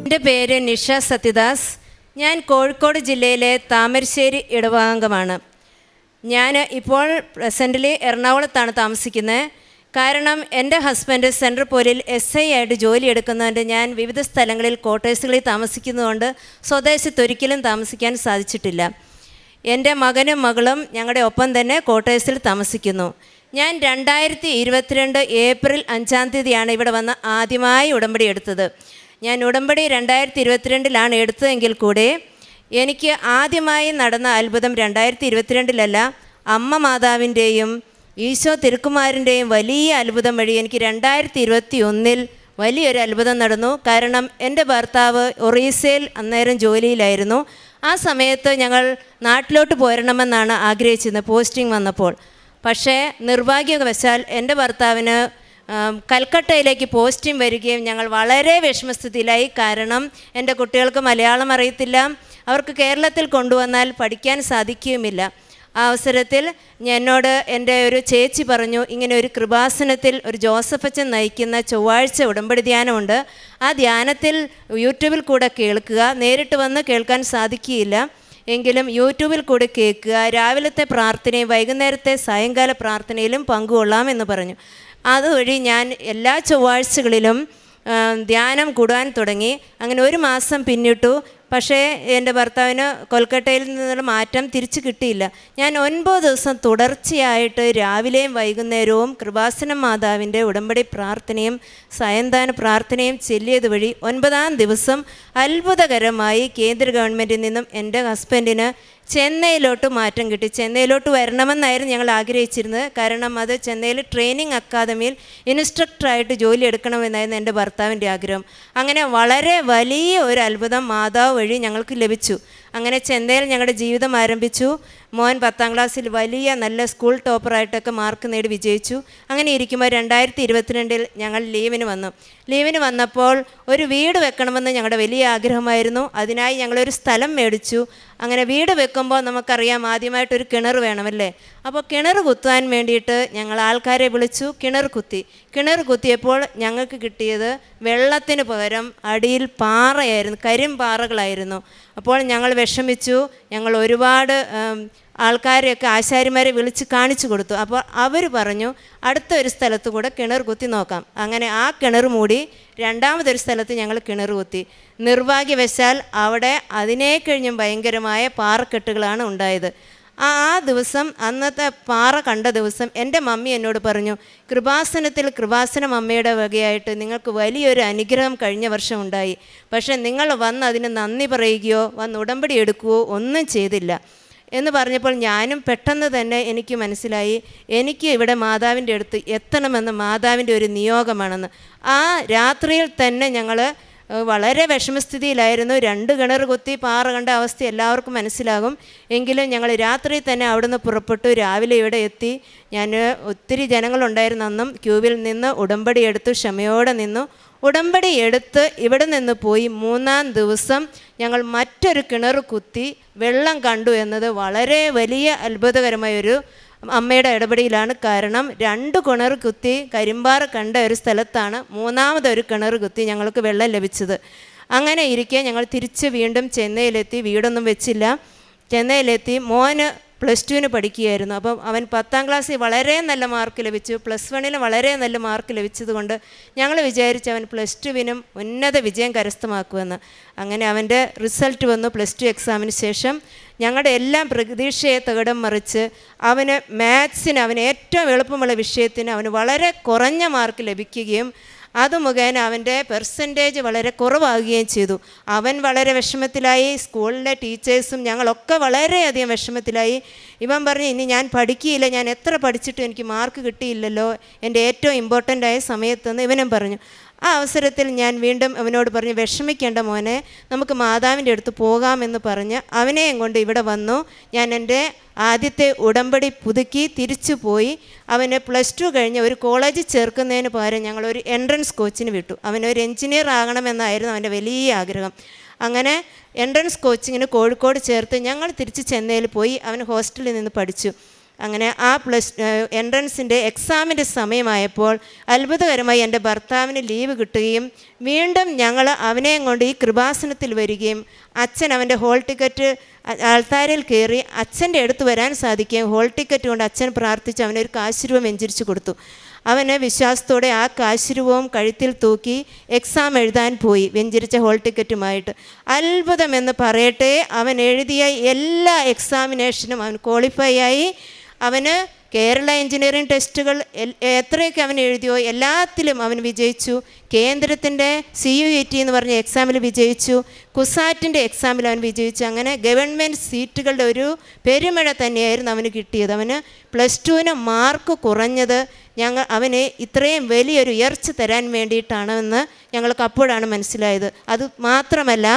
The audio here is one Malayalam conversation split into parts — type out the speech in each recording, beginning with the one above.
എൻ്റെ പേര് നിഷ സത്യദാസ്. ഞാൻ കോഴിക്കോട് ജില്ലയിലെ താമരശ്ശേരി ഇടവകാംഗമാണ്. ഞാൻ ഇപ്പോൾ പ്രസൻ്റിലി എറണാകുളത്താണ് താമസിക്കുന്നത്. കാരണം എൻ്റെ ഹസ്ബൻഡ് സെൻട്രൽ പോലീസിൽ SI ആയിട്ട് ജോലി എടുക്കുന്നതുകൊണ്ട് ഞാൻ വിവിധ സ്ഥലങ്ങളിൽ ക്വാർട്ടേഴ്സുകളിൽ താമസിക്കുന്നതുകൊണ്ട് സ്വദേശത്ത് ഒരിക്കലും താമസിക്കാൻ സാധിച്ചിട്ടില്ല. എൻ്റെ മകനും മകളും ഞങ്ങളുടെ ഒപ്പം തന്നെ ക്വാർട്ടേഴ്സിൽ താമസിക്കുന്നു. ഞാൻ 2022 ഏപ്രിൽ 5 തീയതിയാണ് ഇവിടെ വന്ന് ആദ്യമായി ഉടമ്പടി എടുത്തത്. ഞാൻ ഉടമ്പടി 2022 എടുത്തതെങ്കിൽ കൂടെ എനിക്ക് ആദ്യമായി നടന്ന അത്ഭുതം 2022 അമ്മ മാതാവിൻ്റെയും ഈശോ തിരുക്കുമാരൻ്റെയും വലിയ അത്ഭുതം വഴി എനിക്ക് 2021 വലിയൊരു അത്ഭുതം നടന്നു. കാരണം എൻ്റെ ഭർത്താവ് ഒറീസയിൽ അന്നേരം ജോലിയിലായിരുന്നു. ആ സമയത്ത് ഞങ്ങൾ നാട്ടിലോട്ട് പോരണമെന്നാണ് ആഗ്രഹിച്ചിരുന്നത് പോസ്റ്റിംഗ് വന്നപ്പോൾ. പക്ഷേ നിർഭാഗ്യവശാൽ എൻ്റെ ഭർത്താവിന് കൽക്കട്ടയിലേക്ക് പോസ്റ്റിംഗ് വരികയും ഞങ്ങൾ വളരെ വിഷമസ്ഥിതിയിലായി. കാരണം എൻ്റെ കുട്ടികൾക്ക് മലയാളം അറിയത്തില്ല, അവർക്ക് കേരളത്തിൽ കൊണ്ടുവന്നാൽ പഠിക്കാൻ സാധിക്കുകയുമില്ല. ആ അവസരത്തിൽ എന്നോട് എൻ്റെ ഒരു ചേച്ചി പറഞ്ഞു, ഇങ്ങനെ ഒരു കൃപാസനത്തിൽ ഒരു ജോസഫ് അച്ഛൻ നയിക്കുന്ന ചൊവ്വാഴ്ച ഉടമ്പടി ധ്യാനമുണ്ട്, ആ ധ്യാനത്തിൽ യൂട്യൂബിൽ കൂടെ കേൾക്കുക, നേരിട്ട് വന്ന് കേൾക്കാൻ സാധിക്കുകയില്ല, എങ്കിലും യൂട്യൂബിൽ കൂടി കേൾക്കുക, രാവിലത്തെ പ്രാർത്ഥനയും വൈകുന്നേരത്തെ സായങ്കാല പ്രാർത്ഥനയിലും പങ്കുകൊള്ളാമെന്ന് പറഞ്ഞു. അതുവഴി ഞാൻ എല്ലാ ചൊവ്വാഴ്ചകളിലും ധ്യാനം കൂടാൻ തുടങ്ങി. അങ്ങനെ 1 മാസം പിന്നിട്ടു. പക്ഷേ എൻ്റെ ഭർത്താവിന് കൊൽക്കട്ടയിൽ നിന്നുള്ള മാറ്റം തിരിച്ചു കിട്ടിയില്ല. ഞാൻ 9 ദിവസം തുടർച്ചയായിട്ട് രാവിലെയും വൈകുന്നേരവും കൃപാസനം മാതാവിൻ്റെ ഉടമ്പടി പ്രാർത്ഥനയും സായന്താന പ്രാർത്ഥനയും ചെല്ലിയത് വഴി 9-ാം ദിവസം അത്ഭുതകരമായി കേന്ദ്ര ഗവൺമെൻറ്റിൽ നിന്നും എൻ്റെ ഹസ്ബൻഡിന് ചെന്നൈയിലോട്ട് മാറ്റം കിട്ടി. ചെന്നൈയിലോട്ട് വരണമെന്നായിരുന്നു ഞങ്ങൾ ആഗ്രഹിച്ചിരുന്നത്. കാരണം അത് ചെന്നൈയിൽ ട്രെയിനിങ് അക്കാദമിയിൽ ഇൻസ്ട്രക്ടറായിട്ട് ജോലി എടുക്കണമെന്നായിരുന്നു എൻ്റെ ഭർത്താവിൻ്റെ ആഗ്രഹം. അങ്ങനെ വളരെ വലിയ ഒരു അത്ഭുതം മാതാവ് വഴി ഞങ്ങൾക്ക് ലഭിച്ചു. അങ്ങനെ ചെന്നൈയിൽ ഞങ്ങളുടെ ജീവിതം ആരംഭിച്ചു. മോൻ 10ാം ക്ലാസ്സിൽ വലിയ നല്ല സ്കൂൾ ടോപ്പറായിട്ടൊക്കെ മാർക്ക് നേടി വിജയിച്ചു. അങ്ങനെ ഇരിക്കുമ്പോൾ 2022 ഞങ്ങൾ ലീവിന് വന്നപ്പോൾ ഒരു വീട് വെക്കണമെന്ന് ഞങ്ങളുടെ വലിയ ആഗ്രഹമായിരുന്നു. അതിനായി ഞങ്ങളൊരു സ്ഥലം മേടിച്ചു. അങ്ങനെ വീട് വെക്കുമ്പോൾ നമുക്കറിയാം ആദ്യമായിട്ടൊരു കിണർ വേണമല്ലേ. അപ്പോൾ കിണർ കുത്താൻ വേണ്ടിയിട്ട് ഞങ്ങൾ ആൾക്കാരെ വിളിച്ചു. കിണർ കുത്തിയപ്പോൾ ഞങ്ങൾക്ക് കിട്ടിയത് വെള്ളത്തിന് പകരം അടിയിൽ പാറയായിരുന്നു, കരിമ്പാറകളായിരുന്നു. അപ്പോൾ ഞങ്ങൾ വിഷമിച്ചു. ഞങ്ങൾ ഒരുപാട് ആൾക്കാരെയൊക്കെ ആശാരിമാരെ വിളിച്ച് കാണിച്ചു കൊടുത്തു. അപ്പോൾ അവർ പറഞ്ഞു അടുത്തൊരു സ്ഥലത്ത് കൂടെ കിണർ കുത്തി നോക്കാം. അങ്ങനെ ആ കിണർ മൂടി 2ാമതൊരു സ്ഥലത്ത് ഞങ്ങൾ കിണർ കുത്തി. നിർഭാഗ്യവശാൽ അവിടെ അതിനെ കഴിഞ്ഞും ഭയങ്കരമായ പാറക്കെട്ടുകളാണ് ഉണ്ടായത്. ആ ദിവസം, അന്നത്തെ പാറ കണ്ട ദിവസം എൻ്റെ മമ്മി എന്നോട് പറഞ്ഞു, കൃപാസനം അമ്മയുടെ വകയായിട്ട് നിങ്ങൾക്ക് വലിയൊരു അനുഗ്രഹം കഴിഞ്ഞ വർഷം ഉണ്ടായി. പക്ഷേ നിങ്ങൾ വന്ന് അതിന് നന്ദി പറയുകയോ വന്ന് ഉടമ്പടി എടുക്കുകയോ ഒന്നും ചെയ്തില്ല എന്ന് പറഞ്ഞപ്പോൾ ഞാനും പെട്ടെന്ന് തന്നെ എനിക്ക് മനസ്സിലായി, എനിക്ക് ഇവിടെ മാതാവിൻ്റെ അടുത്ത് എത്തണമെന്ന് മാതാവിൻ്റെ ഒരു നിയോഗമാണെന്ന്. ആ രാത്രിയിൽ തന്നെ ഞങ്ങൾ വളരെ വിഷമസ്ഥിതിയിലായിരുന്നു. 2 കിണർ കുത്തി പാറ കണ്ട അവസ്ഥ എല്ലാവർക്കും മനസ്സിലാകും. എങ്കിലും ഞങ്ങൾ രാത്രി തന്നെ അവിടുന്ന് പുറപ്പെട്ടു. രാവിലെ ഇവിടെ എത്തി. ഒത്തിരി ജനങ്ങളുണ്ടായിരുന്നു. അന്നും ക്യൂവിൽ നിന്ന് ഉടമ്പടി എടുത്തു, ക്ഷമയോടെ നിന്നു. ഉടമ്പടി എടുത്ത് ഇവിടെ നിന്ന് പോയി 3-ാം ദിവസം ഞങ്ങൾ മറ്റൊരു കിണർ കുത്തി വെള്ളം കണ്ടു എന്നത് വളരെ വലിയ അത്ഭുതകരമായൊരു അമ്മയുടെ ഇടപെടലാണ്. കാരണം 2 കിണർ കുത്തി കരിമ്പാറ കണ്ട ഒരു സ്ഥലത്താണ് 3ാമതൊരു കിണർ കുത്തി ഞങ്ങൾക്ക് വെള്ളം ലഭിച്ചത്. അങ്ങനെ ഇരിക്കെ ഞങ്ങൾ തിരിച്ച് വീണ്ടും ചെന്നൈയിലെത്തി. വീടൊന്നും വെച്ചില്ല. ചെന്നൈയിലെത്തി. മോന് +2 പഠിക്കുകയായിരുന്നു. അപ്പം അവൻ 10ാം ക്ലാസ്സിൽ വളരെ നല്ല മാർക്ക് ലഭിച്ചു. +1 വളരെ നല്ല മാർക്ക് ലഭിച്ചതുകൊണ്ട് ഞങ്ങൾ വിചാരിച്ചു അവൻ +2 ഉന്നത വിജയം കരസ്ഥമാക്കുമെന്ന്. അങ്ങനെ അവൻ്റെ റിസൾട്ട് വന്നു. +2 എക്സാമിന് ശേഷം ഞങ്ങളുടെ എല്ലാം പ്രതീക്ഷയെ തകിടം മറിച്ച് അവന് മാത്സിന്, അവന് ഏറ്റവും എളുപ്പമുള്ള വിഷയത്തിന് അവന് വളരെ കുറഞ്ഞ മാർക്ക് ലഭിക്കുകയും അത് മുഖേന അവൻ്റെ പെർസെൻറ്റേജ് വളരെ കുറവാകുകയും ചെയ്തു. അവൻ വളരെ വിഷമത്തിലായി. സ്കൂളിലെ ടീച്ചേഴ്സും ഞങ്ങളൊക്കെ വളരെയധികം വിഷമത്തിലായി. ഇവൻ പറഞ്ഞു, ഇനി ഞാൻ പഠിക്കുകയില്ല, ഞാൻ എത്ര പഠിച്ചിട്ടും എനിക്ക് മാർക്ക് കിട്ടിയില്ലല്ലോ എൻ്റെ ഏറ്റവും ഇമ്പോർട്ടൻ്റായ സമയത്തെന്ന് ഇവനും പറഞ്ഞു. ആ അവസരത്തിൽ ഞാൻ വീണ്ടും അവനോട് പറഞ്ഞു, വിഷമിക്കേണ്ട മോനെ, നമുക്ക് മാതാവിൻ്റെ അടുത്ത് പോകാമെന്ന് പറഞ്ഞ് അവനെയും കൊണ്ട് ഇവിടെ വന്നു. ഞാൻ എൻ്റെ ആദ്യത്തെ ഉടമ്പടി പുതുക്കി തിരിച്ചു പോയി. അവന് +2 കഴിഞ്ഞ് ഒരു കോളേജിൽ ചേർക്കുന്നതിന് പകരം ഞങ്ങളൊരു എൻട്രൻസ് കോച്ചിന് വിട്ടു. അവനൊരു എൻജിനീയർ ആകണമെന്നായിരുന്നു അവൻ്റെ വലിയ ആഗ്രഹം. അങ്ങനെ എൻട്രൻസ് കോച്ചിങ്ങിന് കോഴിക്കോട് ചേർത്ത് ഞങ്ങൾ തിരിച്ച് ചെന്നൈയിൽ പോയി. അവൻ ഹോസ്റ്റലിൽ നിന്ന് പഠിച്ചു. അങ്ങനെ ആ എൻട്രൻസിൻ്റെ എക്സാമിൻ്റെ സമയമായപ്പോൾ അത്ഭുതകരമായി എൻ്റെ ഭർത്താവിന് ലീവ് കിട്ടുകയും വീണ്ടും ഞങ്ങൾ അവനെയും കൊണ്ട് ഈ കൃപാസനത്തിൽ വരികയും അച്ഛൻ അവൻ്റെ ഹോൾ ടിക്കറ്റ് ആൾത്താരിൽ കയറി അച്ഛൻ്റെ അടുത്ത് വരാൻ സാധിക്കുകയും ഹോൾ ടിക്കറ്റ് കൊണ്ട് അച്ഛൻ പ്രാർത്ഥിച്ച് അവനൊരു കാശുരൂപം വെഞ്ചരിച്ച് കൊടുത്തു. അവന് വിശ്വാസത്തോടെ ആ കാശുരൂപവും കഴുത്തിൽ തൂക്കി എക്സാം എഴുതാൻ പോയി വെഞ്ചരിച്ച ഹോൾ ടിക്കറ്റുമായിട്ട്. അത്ഭുതമെന്ന് പറയട്ടെ, അവൻ എഴുതിയ എല്ലാ എക്സാമിനേഷനും അവൻ ക്വാളിഫൈ ആയി. അവന് കേരള എഞ്ചിനീയറിംഗ് ടെസ്റ്റുകൾ എത്രയൊക്കെ അവൻ എഴുതിയോ എല്ലാത്തിലും അവൻ വിജയിച്ചു. കേന്ദ്രത്തിൻ്റെ CUET എന്ന് പറഞ്ഞ എക്സാമിൽ വിജയിച്ചു. കുസാറ്റിൻ്റെ എക്സാമിൽ അവൻ വിജയിച്ചു. അങ്ങനെ ഗവൺമെൻറ് സീറ്റുകളുടെ ഒരു പെരുമഴ തന്നെയായിരുന്നു അവന് കിട്ടിയത്. അവന് +2 മാർക്ക് കുറഞ്ഞത് അവന് ഇത്രയും വലിയൊരു ഉയർച്ച തരാൻ വേണ്ടിയിട്ടാണെന്ന് ഞങ്ങൾക്ക് അപ്പോഴാണ് മനസ്സിലായത്. അത് മാത്രമല്ല,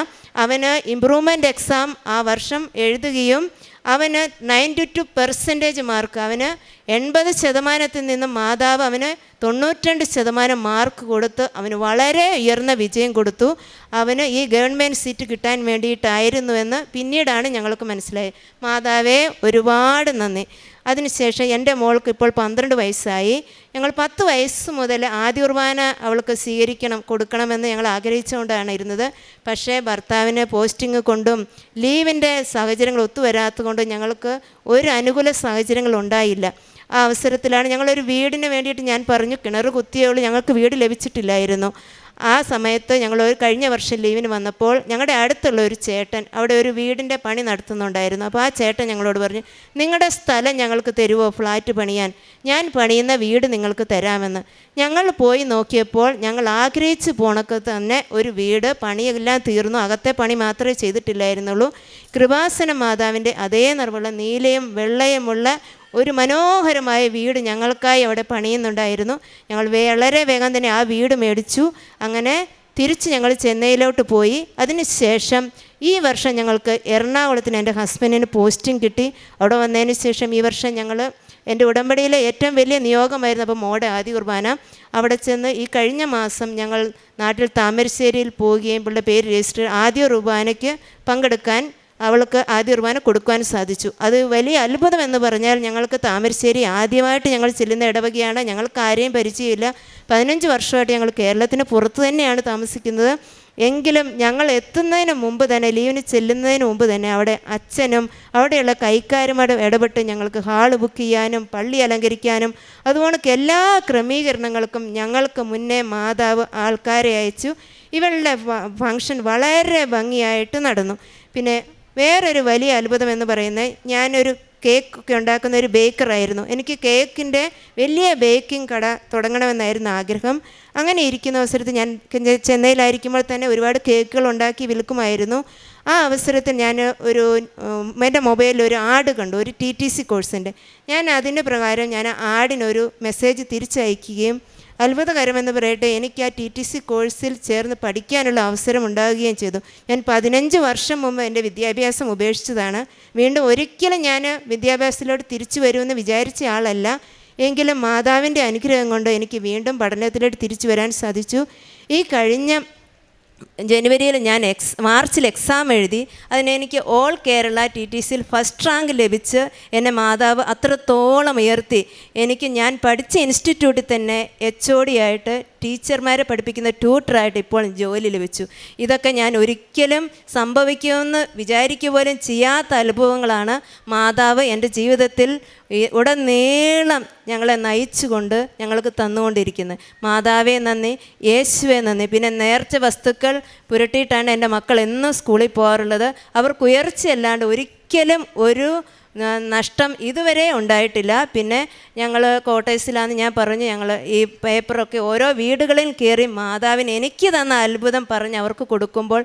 അവന് ഇമ്പ്രൂവ്മെൻ്റ് എക്സാം ആ വർഷം എഴുതുകയും അവന് 92% മാർക്ക്, അവന് 80% നിന്ന് മാതാവ് അവന് 92% മാർക്ക് കൊടുത്ത് അവന് വളരെ ഉയർന്ന വിജയം കൊടുത്തു. അവന് ഈ ഗവൺമെൻറ് സീറ്റ് കിട്ടാൻ വേണ്ടിയിട്ടായിരുന്നുവെന്ന് പിന്നീടാണ് ഞങ്ങൾക്ക് മനസ്സിലായത്. മാതാവേ ഒരുപാട് നന്ദി. അതിനുശേഷം എൻ്റെ മോൾക്ക് ഇപ്പോൾ 12 വയസ്സായി. ഞങ്ങൾ 10 വയസ്സ് മുതൽ ആദ്യ കുർബാന അവൾക്ക് കൊടുക്കണമെന്ന് ഞങ്ങൾ ആഗ്രഹിച്ചുകൊണ്ടാണ് ഇരുന്നത്. പക്ഷേ ഭർത്താവിന് പോസ്റ്റിംഗ് കൊണ്ടും ലീവിൻ്റെ സാഹചര്യങ്ങൾ ഒത്തുവരാത്തതുകൊണ്ടും ഞങ്ങൾക്ക് ഒരു അനുകൂല സാഹചര്യങ്ങൾ ഉണ്ടായില്ല. ആ അവസരത്തിലാണ് ഞങ്ങളൊരു വീടിന് വേണ്ടിയിട്ട് ഞാൻ പറഞ്ഞു, കിണർ കുത്തിയുള്ളൂ, ഞങ്ങൾക്ക് വീട് ലഭിച്ചിട്ടില്ലായിരുന്നു. ആ സമയത്ത് ഞങ്ങൾ കഴിഞ്ഞ വർഷം ലീവിന് വന്നപ്പോൾ ഞങ്ങളുടെ അടുത്തുള്ള ഒരു ചേട്ടൻ അവിടെ ഒരു വീടിൻ്റെ പണി നടത്തുന്നുണ്ടായിരുന്നു. അപ്പോൾ ആ ചേട്ടൻ ഞങ്ങളോട് പറഞ്ഞു, നിങ്ങളുടെ സ്ഥലം ഞങ്ങൾക്ക് തരുമോ ഫ്ലാറ്റ് പണിയാൻ? ഞാൻ പണിയുന്ന വീട് നിങ്ങൾക്ക് തരാമെന്ന്. ഞങ്ങൾ പോയി നോക്കിയപ്പോൾ ഞങ്ങൾ ആഗ്രഹിച്ച് പോണക്ക് തന്നെ ഒരു വീട്, പണിയെല്ലാം തീർന്നു, അകത്തെ പണി മാത്രമേ ചെയ്തിട്ടില്ലായിരുന്നുള്ളൂ. കൃപാസന മാതാവിൻ്റെ അതേ നിറമുള്ള നീലയും വെള്ളയുമുള്ള ഒരു മനോഹരമായ വീട് ഞങ്ങൾക്കായി അവിടെ പണിയുന്നുണ്ടായിരുന്നു. ഞങ്ങൾ വളരെ വേഗം തന്നെ ആ വീട് മേടിച്ചു. അങ്ങനെ തിരിച്ച് ഞങ്ങൾ ചെന്നൈയിലോട്ട് പോയി. അതിനുശേഷം ഈ വർഷം ഞങ്ങൾക്ക് എറണാകുളത്തിന് എൻ്റെ ഹസ്ബൻഡിന് പോസ്റ്റിംഗ് കിട്ടി. അവിടെ വന്നതിന് ശേഷം ഈ വർഷം ഞങ്ങൾ എൻ്റെ ഉടമ്പടിയിലെ ഏറ്റവും വലിയ നിയോഗമായിരുന്നു അപ്പോൾ മോടെ ആദ്യ കുർബാന. അവിടെ ചെന്ന് ഈ കഴിഞ്ഞ മാസം ഞങ്ങൾ നാട്ടിൽ താമരശ്ശേരിയിൽ പോവുകയും പുള്ളിയുടെ പേര് രജിസ്റ്റർ ആദ്യ കുർബാനയ്ക്ക് പങ്കെടുക്കാൻ അവൾക്ക് ആദ്യ കുർബാന കൊടുക്കുവാൻ സാധിച്ചു. അത് വലിയ അത്ഭുതം എന്ന് പറഞ്ഞാൽ, ഞങ്ങൾക്ക് താമരശ്ശേരി ആദ്യമായിട്ട് ഞങ്ങൾ ചെല്ലുന്ന ഇടവകയാണ്. ഞങ്ങൾക്ക് ആരെയും പരിചയമില്ല. 15 വർഷമായിട്ട് ഞങ്ങൾ കേരളത്തിന് പുറത്ത് തന്നെയാണ് താമസിക്കുന്നത്. എങ്കിലും ഞങ്ങൾ എത്തുന്നതിന് മുമ്പ് തന്നെ, ലീവിന് ചെല്ലുന്നതിന് മുമ്പ് തന്നെ അവിടെ അച്ഛനും അവിടെയുള്ള കൈക്കാരുമായിട്ട് ഇടപെട്ട് ഞങ്ങൾക്ക് ഹാള് ബുക്ക് ചെയ്യാനും പള്ളി അലങ്കരിക്കാനും അതുകൊണ്ട് എല്ലാ ക്രമീകരണങ്ങൾക്കും ഞങ്ങൾക്ക് മുന്നേ മാതാവ് ആൾക്കാരെ അയച്ചു. ഇവളുടെ ഫങ്ഷൻ വളരെ ഭംഗിയായിട്ട് നടന്നു. പിന്നെ വേറൊരു വലിയ അത്ഭുതം എന്ന് പറയുന്നത്, ഞാനൊരു കേക്കൊക്കെ ഉണ്ടാക്കുന്ന ഒരു ബേക്കറായിരുന്നു. എനിക്ക് കേക്കിൻ്റെ വലിയ ബേക്കിംഗ് കട തുടങ്ങണമെന്നായിരുന്നു ആഗ്രഹം. അങ്ങനെ ഇരിക്കുന്ന അവസരത്തിൽ ഞാൻ ചെന്നൈയിലായിരിക്കുമ്പോൾ തന്നെ ഒരുപാട് കേക്കുകൾ ഉണ്ടാക്കി വിൽക്കുമായിരുന്നു. ആ അവസരത്തിൽ ഞാൻ എൻ്റെ മൊബൈലിൽ ഒരു ആഡ് കണ്ടു, ഒരു TTC കോഴ്സിൻ്റെ. ഞാൻ അതിൻ്റെ പ്രകാരം ഞാൻ ആഡിനൊരു മെസ്സേജ് തിരിച്ചയക്കുകയും അത്ഭുതകരമെന്ന് പറയട്ടെ, എനിക്ക് ആ TTC കോഴ്സിൽ ചേർന്ന് പഠിക്കാനുള്ള അവസരം ഉണ്ടാവുകയും ചെയ്തു. ഞാൻ 15 വർഷം മുമ്പ് എൻ്റെ വിദ്യാഭ്യാസം ഉപേക്ഷിച്ചതാണ്. വീണ്ടും ഒരിക്കലും ഞാൻ വിദ്യാഭ്യാസത്തിലോട്ട് തിരിച്ചു വരുമെന്ന് വിചാരിച്ച ആളല്ല. എങ്കിലും മാതാവിൻ്റെ അനുഗ്രഹം കൊണ്ട് എനിക്ക് വീണ്ടും പഠനത്തിലോട്ട് തിരിച്ചു വരാൻ സാധിച്ചു. ഈ കഴിഞ്ഞ ജനുവരിയിൽ ഞാൻ മാർച്ചിൽ എക്സാം എഴുതി. അതിനെനിക്ക് ഓൾ കേരള TTCയിൽ ഫസ്റ്റ് റാങ്ക് ലഭിച്ച് എന്നെ മാതാവ് അത്രത്തോളം ഉയർത്തി. ഞാൻ പഠിച്ച ഇൻസ്റ്റിറ്റ്യൂട്ടിൽ തന്നെ HOD ആയിട്ട് ടീച്ചർമാരെ പഠിപ്പിക്കുന്ന ട്യൂട്ടറായിട്ട് ഇപ്പോൾ ജോലി ലഭിച്ചു. ഇതൊക്കെ ഞാൻ ഒരിക്കലും സംഭവിക്കുമെന്ന് വിചാരിക്കുക പോലും ചെയ്യാത്ത അനുഭവങ്ങളാണ് മാതാവ് എൻ്റെ ജീവിതത്തിൽ ഉടനീളം ഞങ്ങളെ നയിച്ചുകൊണ്ട് ഞങ്ങൾക്ക് തന്നുകൊണ്ടിരിക്കുന്നത്. മാതാവേ നന്ദി, യേശുവേ നന്ദി. പിന്നെ നേർച്ച വസ്തുക്കൾ പുരട്ടിയിട്ടാണ് എൻ്റെ മക്കൾ എന്നും സ്കൂളിൽ പോകാറുള്ളത്. അവർക്ക് ഉയർച്ചയല്ലാണ്ട് ഒരിക്കലും ഒരു നഷ്ടം ഇതുവരെ ഉണ്ടായിട്ടില്ല. പിന്നെ ഞങ്ങൾ കോട്ടേഴ്സിലാണെന്ന് ഞാൻ പറഞ്ഞു, ഞങ്ങൾ ഈ പേപ്പറൊക്കെ ഓരോ വീടുകളിൽ കയറി മാതാവിന് എനിക്ക് തന്ന അത്ഭുതം പറഞ്ഞ് അവർക്ക് കൊടുക്കുമ്പോൾ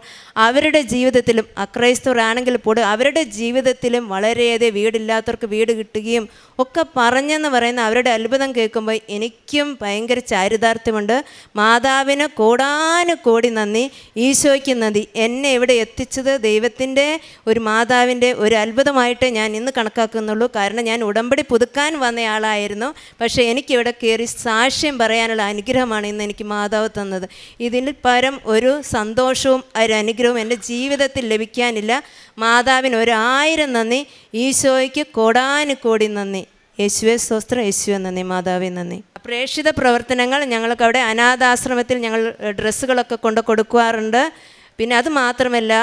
അവരുടെ ജീവിതത്തിലും, അക്രൈസ്തവരാണെങ്കിൽ പോലും അവരുടെ ജീവിതത്തിലും വളരെയധികം വീടില്ലാത്തവർക്ക് വീട് കിട്ടുകയും ഒക്കെ പറഞ്ഞെന്ന് പറയുന്ന അവരുടെ അത്ഭുതം കേൾക്കുമ്പോൾ എനിക്കും ഭയങ്കര ചാരിതാർത്ഥ്യമുണ്ട്. മാതാവിന് കോടാനുകോടി നന്ദി, ഈശോയ്ക്ക് നന്ദി. എന്നെ ഇവിടെ എത്തിച്ചത് ദൈവത്തിൻ്റെ ഒരു മാതാവിൻ്റെ ഒരു അത്ഭുതമായിട്ട് ഞാൻ ഇന്ന് കണക്കാക്കുന്നുള്ളൂ. കാരണം ഞാൻ ഉടമ്പടി പുതുക്കാൻ വന്നയാളായിരുന്നു. പക്ഷേ എനിക്കിവിടെ കയറി സാക്ഷ്യം പറയാനുള്ള അനുഗ്രഹമാണ് ഇന്ന് എനിക്ക് മാതാവ് തന്നത്. ഇതിൽ പരം ഒരു സന്തോഷവും ഒരു അനുഗ്രഹവും എൻ്റെ ജീവിതത്തിൽ ലഭിക്കാനില്ല. മാതാവിന് 1000 നന്ദി, ഈശോയ്ക്ക് കോടാനുകോടി നന്ദി. യേശുവെ സ്തോത്രം, യേശുവെ നന്ദി, മാതാവേ നന്ദി. പ്രേക്ഷിത പ്രവർത്തനങ്ങൾ ഞങ്ങൾക്ക് അവിടെ അനാഥാശ്രമത്തിൽ ഞങ്ങൾ ഡ്രസ്സുകളൊക്കെ കൊണ്ട് കൊടുക്കാറുണ്ട്. പിന്നെ അത് മാത്രമല്ല,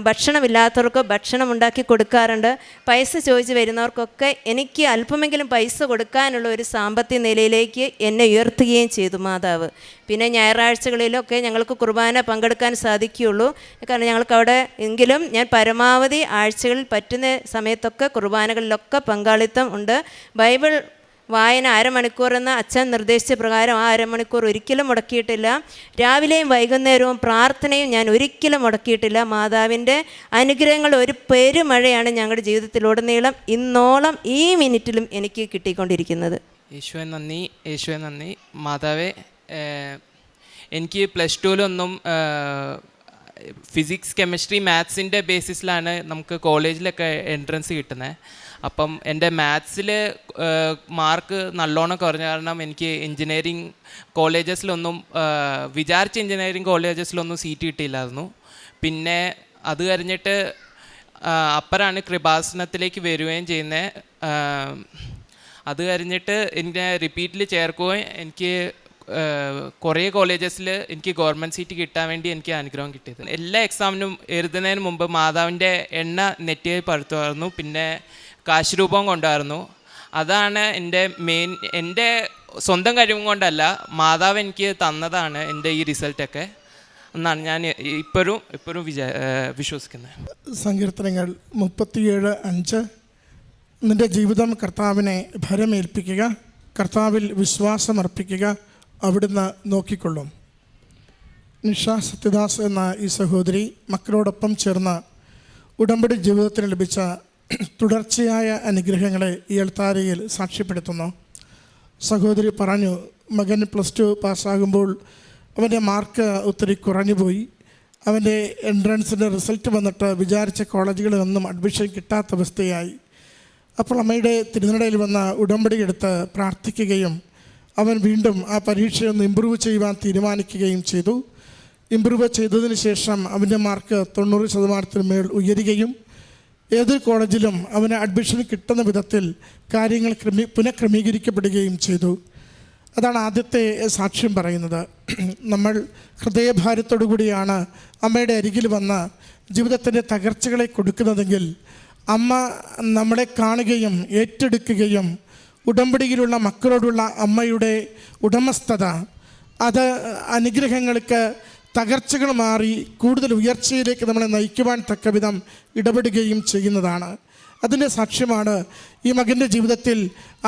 ഭക്ഷണമില്ലാത്തവർക്ക് ഭക്ഷണം ഉണ്ടാക്കി കൊടുക്കാറുണ്ട്. പൈസ ചോദിച്ച് വരുന്നവർക്കൊക്കെ എനിക്ക് അല്പമെങ്കിലും പൈസ കൊടുക്കാനുള്ള ഒരു സാമ്പത്തിക നിലയിലേക്ക് എന്നെ ഉയർത്തുകയും ചെയ്തു മാതാവ്. പിന്നെ ഞായറാഴ്ചകളിലൊക്കെ ഞങ്ങൾക്ക് കുർബാന പങ്കെടുക്കാൻ സാധിക്കുകയുള്ളൂ. കാരണം ഞങ്ങൾക്ക് അവിടെ എങ്കിലും ഞാൻ പരമാവധി ആഴ്ചകളിൽ പറ്റുന്ന സമയത്തൊക്കെ കുർബാനകളിലൊക്കെ പങ്കാളിത്തം ഉണ്ട്. ബൈബിൾ വായന അരമണിക്കൂറെന്ന് അച്ഛൻ നിർദ്ദേശിച്ച പ്രകാരം ആ അരമണിക്കൂർ ഒരിക്കലും മുടക്കിയിട്ടില്ല. രാവിലെയും വൈകുന്നേരവും പ്രാർത്ഥനയും ഞാൻ ഒരിക്കലും മുടക്കിയിട്ടില്ല. മാതാവിൻ്റെ അനുഗ്രഹങ്ങൾ ഒരു പെരുമഴയാണ് ഞങ്ങളുടെ ജീവിതത്തിലുടനീളം ഇന്നോളം ഈ മിനിറ്റിലും എനിക്ക് കിട്ടിക്കൊണ്ടിരിക്കുന്നത്. യേശുവേ നന്ദി, യേശുവേ നന്ദി. മാതാവേ, എനിക്ക് പ്ലസ് ടുവിലൊന്നും ഫിസിക്സ്, കെമിസ്ട്രി, മാത്സിൻ്റെ ബേസിസിലാണ് നമുക്ക് കോളേജിലൊക്കെ എൻട്രൻസ് കിട്ടുന്നത്. അപ്പം എൻ്റെ മാത്സിൽ മാർക്ക് നല്ലോണം കുറഞ്ഞ കാരണം എനിക്ക് എൻജിനീയറിങ് കോളേജസിലൊന്നും വിചാരിച്ച എൻജിനീയറിങ് കോളേജസിലൊന്നും സീറ്റ് കിട്ടിയില്ലായിരുന്നു. പിന്നെ അത് കഴിഞ്ഞിട്ട് അപ്പറാണ് കൃപാസനത്തിലേക്ക് വരികയും ചെയ്യുന്നത്. അത് കഴിഞ്ഞിട്ട് എന്നെ റിപ്പീറ്റിൽ ചേർക്കുകയും എനിക്ക് കുറേ കോളേജസിൽ എനിക്ക് ഗവൺമെൻറ് സീറ്റ് കിട്ടാൻ വേണ്ടി എനിക്ക് അനുഗ്രഹം കിട്ടിയത്. എല്ലാ എക്സാമിനും എഴുതുന്നതിന് മുമ്പ് മാതാവിൻ്റെ എണ്ണ നെറ്റിയായി പഴുത്തുമായിരുന്നു. പിന്നെ കാശ് രൂപം കൊണ്ടായിരുന്നു. അതാണ് എൻ്റെ സ്വന്തം കഴിവും കൊണ്ടല്ല, മാതാവ് എനിക്ക് തന്നതാണ് എൻ്റെ ഈ റിസൾട്ടൊക്കെ എന്നാണ് ഞാൻ ഇപ്പോഴും വിശ്വസിക്കുന്നത്. സങ്കീർത്തനങ്ങൾ 37:5 നിൻ്റെ ജീവിതം കർത്താവിനെ ഭരമേൽപ്പിക്കുക, കർത്താവിൽ വിശ്വാസമർപ്പിക്കുക, അവിടുന്ന് നോക്കിക്കൊള്ളും. നിഷ സത്യദാസ് എന്ന ഈ സഹോദരി മക്കളോടൊപ്പം ചേർന്ന് ഉടമ്പടി ജീവിതത്തിന് ലഭിച്ച തുടർച്ചയായ അനുഗ്രഹങ്ങളെ ഈ അൾത്താരയിൽ സാക്ഷ്യപ്പെടുത്തുന്നു. സഹോദരി പറഞ്ഞു, മകൻ +2 പാസ്സാകുമ്പോൾ അവൻ്റെ മാർക്ക് ഒത്തിരി കുറഞ്ഞുപോയി. അവൻ്റെ എൻട്രൻസിൻ്റെ റിസൾട്ട് വന്നിട്ട് വിചാരിച്ച കോളേജുകളിലൊന്നും അഡ്മിഷൻ കിട്ടാത്ത അവസ്ഥയായി. അപ്പോൾ അമ്മയുടെ തിരുനടയിൽ വന്ന ഉടമ്പടി എടുത്ത് പ്രാർത്ഥിക്കുകയും അവൻ വീണ്ടും ആ പരീക്ഷയൊന്ന് ഇമ്പ്രൂവ് ചെയ്യുവാൻ തീരുമാനിക്കുകയും ചെയ്തു. ഇമ്പ്രൂവ് ചെയ്തതിന് ശേഷം അവൻ്റെ മാർക്ക് 90% മേൽ ഉയരുകയും ഏത് കോളേജിലും അവന് അഡ്മിഷൻ കിട്ടുന്ന വിധത്തിൽ കാര്യങ്ങൾ പുനഃക്രമീകരിക്കപ്പെടുകയും ചെയ്തു. അതാണ് ആദ്യത്തെ സാക്ഷ്യം പറയുന്നത്. നമ്മൾ ഹൃദയഭാരത്തോടു കൂടിയാണ് അമ്മയുടെ അരികിൽ വന്ന് ജീവിതത്തിൻ്റെ തകർച്ചകളെ കൊടുക്കുന്നതെങ്കിൽ അമ്മ നമ്മളെ കാണുകയും ഏറ്റെടുക്കുകയും ഉടമ്പടിയിലുള്ള മക്കളോടുള്ള അമ്മയുടെ ഉടമസ്ഥത അത് അനുഗ്രഹങ്ങൾക്ക് തകർച്ചകൾ മാറി കൂടുതൽ ഉയർച്ചയിലേക്ക് നമ്മളെ നയിക്കുവാൻ തക്കവിധം ഇടപെടുകയും ചെയ്യുന്നതാണ്. അതിൻ്റെ സാക്ഷ്യമാണ് ഈ മകൻ്റെ ജീവിതത്തിൽ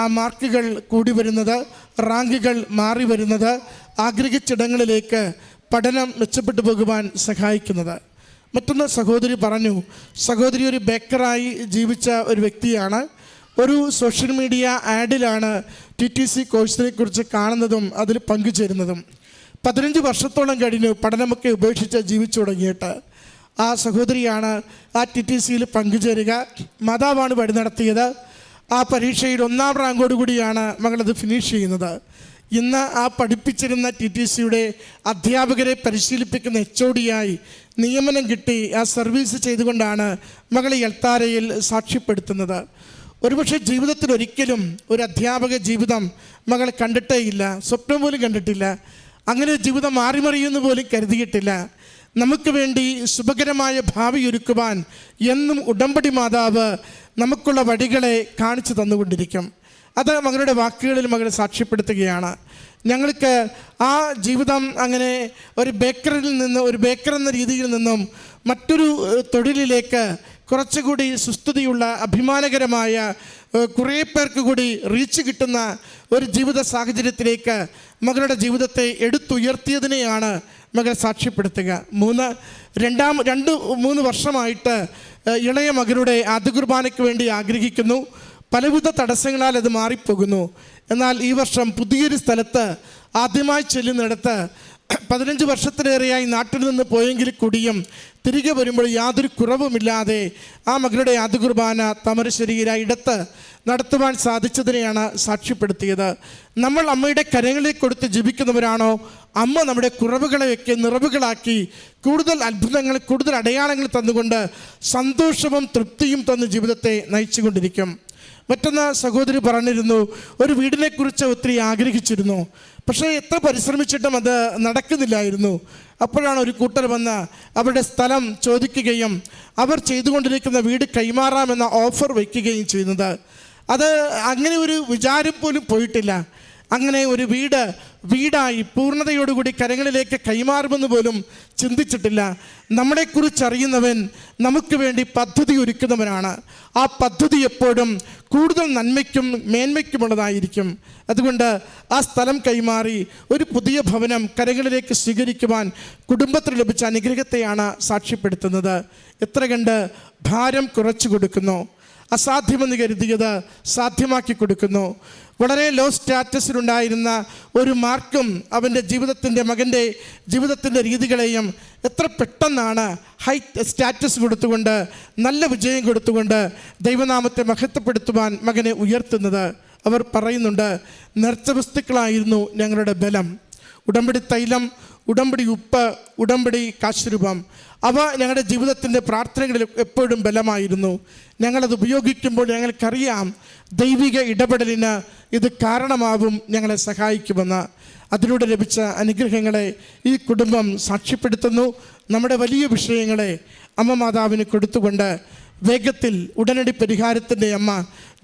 ആ മാർക്കുകൾ കൂടി വരുന്നത്, റാങ്കുകൾ മാറി വരുന്നത്, ആഗ്രഹിച്ചിടങ്ങളിലേക്ക് പഠനം മെച്ചപ്പെട്ടു പോകുവാൻ സഹായിക്കുന്നത്. മറ്റൊന്ന് സഹോദരി പറഞ്ഞു, സഹോദരി ഒരു ബേക്കറായി ജീവിച്ച ഒരു വ്യക്തിയാണ്. ഒരു സോഷ്യൽ മീഡിയ ആഡിലാണ് TTC കോഴ്സിനെ കുറിച്ച് കാണുന്നതും അതിൽ പങ്കുചേരുന്നതും. 15 വർഷത്തോളം കഴിഞ്ഞു പഠനമൊക്കെ ഉപേക്ഷിച്ച് ജീവിച്ചു തുടങ്ങിയിട്ട്. ആ സഹോദരിയാണ് ആ TTCയിൽ പങ്കുചേരുക. മാതാവാണ് വഴി നടത്തിയത്. ആ പരീക്ഷയിൽ 1ാം റാങ്കോടുകൂടിയാണ് മകളത് ഫിനിഷ് ചെയ്യുന്നത്. ഇന്ന് ആ പഠിപ്പിച്ചിരുന്ന TTCയുടെ അധ്യാപകരെ പരിശീലിപ്പിക്കുന്ന HOD-ആയി നിയമനം കിട്ടി ആ സർവീസ് ചെയ്തുകൊണ്ടാണ് മകൾ ഈ അൾത്താരയിൽ സാക്ഷ്യപ്പെടുത്തുന്നത്. ഒരുപക്ഷെ ജീവിതത്തിൽ ഒരിക്കലും ഒരു അധ്യാപക ജീവിതം മകൾ കണ്ടിട്ടേയില്ല, സ്വപ്നം പോലും കണ്ടിട്ടില്ല. അങ്ങനെ ജീവിതം മാറിമറിയുമെന്ന് പോലും കരുതിയിട്ടില്ല. നമുക്ക് വേണ്ടി ശുഭകരമായ ഭാവി ഒരുക്കുവാൻ എന്നും ഉടമ്പടി മാതാവ് നമുക്കുള്ള വഴികളെ കാണിച്ചു തന്നുകൊണ്ടിരിക്കും. അത് മകളുടെ വാക്കുകളിൽ മകൾ സാക്ഷ്യപ്പെടുത്തുകയാണ്. ഞങ്ങൾക്ക് ആ ജീവിതം അങ്ങനെ ഒരു ബേക്കർ എന്ന രീതിയിൽ നിന്നും മറ്റൊരു തൊഴിലിലേക്ക് കുറച്ചുകൂടി സുസ്ഥിതിയുള്ള അഭിമാനകരമായ കുറേ പേർക്ക് കൂടി റീച്ച് കിട്ടുന്ന ഒരു ജീവിത സാഹചര്യത്തിലേക്ക് മകളുടെ ജീവിതത്തെ എടുത്തുയർത്തിയതിനെയാണ് മകൾ സാക്ഷ്യപ്പെടുത്തുക. 3 വർഷമായിട്ട് ഇളയ മകളുടെ ആദ്യ കുർബാനയ്ക്ക് വേണ്ടി ആഗ്രഹിക്കുന്നു. പലവിധ തടസ്സങ്ങളാൽ അത് മാറിപ്പോകുന്നു. എന്നാൽ ഈ വർഷം പുതിയൊരു സ്ഥലത്ത് ആദ്യമായി ചെല്ലുന്നിടത്ത് 15 വർഷത്തിലേറെയായി നാട്ടിൽ നിന്ന് പോയെങ്കിൽ കൂടിയും തിരികെ വരുമ്പോൾ യാതൊരു കുറവുമില്ലാതെ ആ മകളുടെ ആദ്യ കുർബാന താമരശ്ശേരിയിലെ ഇടത്ത് നടത്തുവാൻ സാധിച്ചതിനെയാണ് സാക്ഷ്യപ്പെടുത്തിയത്. നമ്മൾ അമ്മയുടെ കരങ്ങളിൽ കൊടുത്ത് ജീവിക്കുന്നവരാണോ, അമ്മ നമ്മുടെ കുറവുകളെയൊക്കെ നിറവുകളാക്കി കൂടുതൽ അത്ഭുതങ്ങൾ, കൂടുതൽ അടയാളങ്ങൾ തന്നുകൊണ്ട് സന്തോഷവും തൃപ്തിയും തന്ന് ജീവിതത്തെ നയിച്ചുകൊണ്ടിരിക്കും. മറ്റൊന്ന് സഹോദരി പറഞ്ഞിരുന്നു, ഒരു വീടിനെക്കുറിച്ച് ഒത്തിരി ആഗ്രഹിച്ചിരുന്നു, പക്ഷേ എത്ര പരിശ്രമിച്ചിട്ടും അത് നടക്കുന്നില്ലായിരുന്നു. അപ്പോഴാണ് ഒരു കൂട്ടർ വന്ന് അവരുടെ സ്ഥലം ചോദിക്കുകയും അവർ ചെയ്തുകൊണ്ടിരിക്കുന്ന വീട് കൈമാറാമെന്ന ഓഫർ വയ്ക്കുകയും ചെയ്യുന്നത്. അത് അങ്ങനെ ഒരു വിചാരം പോലും പോയിട്ടില്ല. അങ്ങനെ ഒരു വീടായി പൂർണ്ണതയോടുകൂടി കരങ്ങളിലേക്ക് കൈമാറുമെന്ന് പോലും ചിന്തിച്ചിട്ടില്ല. നമ്മളെക്കുറിച്ച് അറിയുന്നവൻ നമുക്ക് വേണ്ടി പദ്ധതി ഒരുക്കുന്നവനാണ്. ആ പദ്ധതി എപ്പോഴും കൂടുതൽ നന്മയ്ക്കും മേന്മയ്ക്കുമുള്ളതായിരിക്കും. അതുകൊണ്ട് ആ സ്ഥലം കൈമാറി ഒരു പുതിയ ഭവനം കരങ്ങളിലേക്ക് സ്വീകരിക്കുവാൻ കുടുംബത്തിന് ലഭിച്ച അനുഗ്രഹത്തെയാണ് സാക്ഷ്യപ്പെടുത്തുന്നത്. എത്ര കണ്ട് ഭാരം കുറച്ചു കൊടുക്കുന്നു, അസാധ്യമെന്ന് കരുതിയത് സാധ്യമാക്കി കൊടുക്കുന്നു. വളരെ ലോ സ്റ്റാറ്റസിലുണ്ടായിരുന്ന ഒരു മാർക്കും അവൻ്റെ മകൻ്റെ ജീവിതത്തിൻ്റെ രീതികളെയും എത്ര പെട്ടെന്നാണ് ഹൈ സ്റ്റാറ്റസ് കൊടുത്തുകൊണ്ട് നല്ല വിജയം കൊടുത്തുകൊണ്ട് ദൈവനാമത്തെ മഹത്വപ്പെടുത്തുവാൻ മകനെ ഉയർത്തുന്നത്. അവർ പറയുന്നുണ്ട്, നേർച്ച വസ്തുക്കളായിരുന്നു ഞങ്ങളുടെ ബലം. ഉടമ്പടി തൈലം, ഉടമ്പടി ഉപ്പ്, ഉടമ്പടി കാശുരൂപം, അവ ഞങ്ങളുടെ ജീവിതത്തിൻ്റെ പ്രാർത്ഥനകളിൽ എപ്പോഴും ബലമായിരുന്നു. ഞങ്ങളത് ഉപയോഗിക്കുമ്പോൾ ഞങ്ങൾക്കറിയാം ദൈവിക ഇടപെടലിന് ഇത് കാരണമാവും, ഞങ്ങളെ സഹായിക്കുമെന്ന്. അതിലൂടെ ലഭിച്ച അനുഗ്രഹങ്ങളെ ഈ കുടുംബം സാക്ഷ്യപ്പെടുത്തുന്നു. നമ്മുടെ വലിയ വിഷയങ്ങളെ അമ്മ മാതാവിന് കൊടുത്തുകൊണ്ട് വേഗത്തിൽ ഉടനടി പരിഹാരത്തിൻ്റെ അമ്മ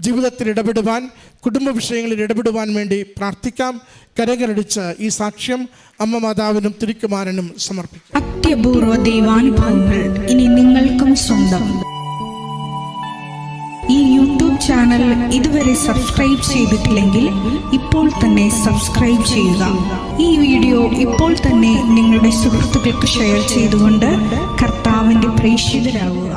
ജീവിതത്തിൽ ഇടപെടുവാൻ, കുടുംബ വിഷയങ്ങളിൽ ഇടപെടുവാൻ വേണ്ടി പ്രാർത്ഥിക്കാം. കരങ്ങളടിച്ച് ഈ സാക്ഷ്യം അമ്മ മാതാവിനും തിരുക്കുമാരനും സമർപ്പിക്കാം. അത്യപൂർവ ദൈവാനുഭവങ്ങൾ ഇനി നിങ്ങൾക്കും സ്വന്തം. ഈ യൂട്യൂബ് ചാനൽ ഇതുവരെ സബ്സ്ക്രൈബ് ചെയ്തിട്ടില്ലെങ്കിൽ ഇപ്പോൾ തന്നെ സബ്സ്ക്രൈബ് ചെയ്യുക. ഈ വീഡിയോ ഇപ്പോൾ തന്നെ നിങ്ങളുടെ സുഹൃത്തുക്കൾക്ക് ഷെയർ ചെയ്തുകൊണ്ട് കർത്താവിൻ്റെ പ്രേക്ഷിതരാകുക.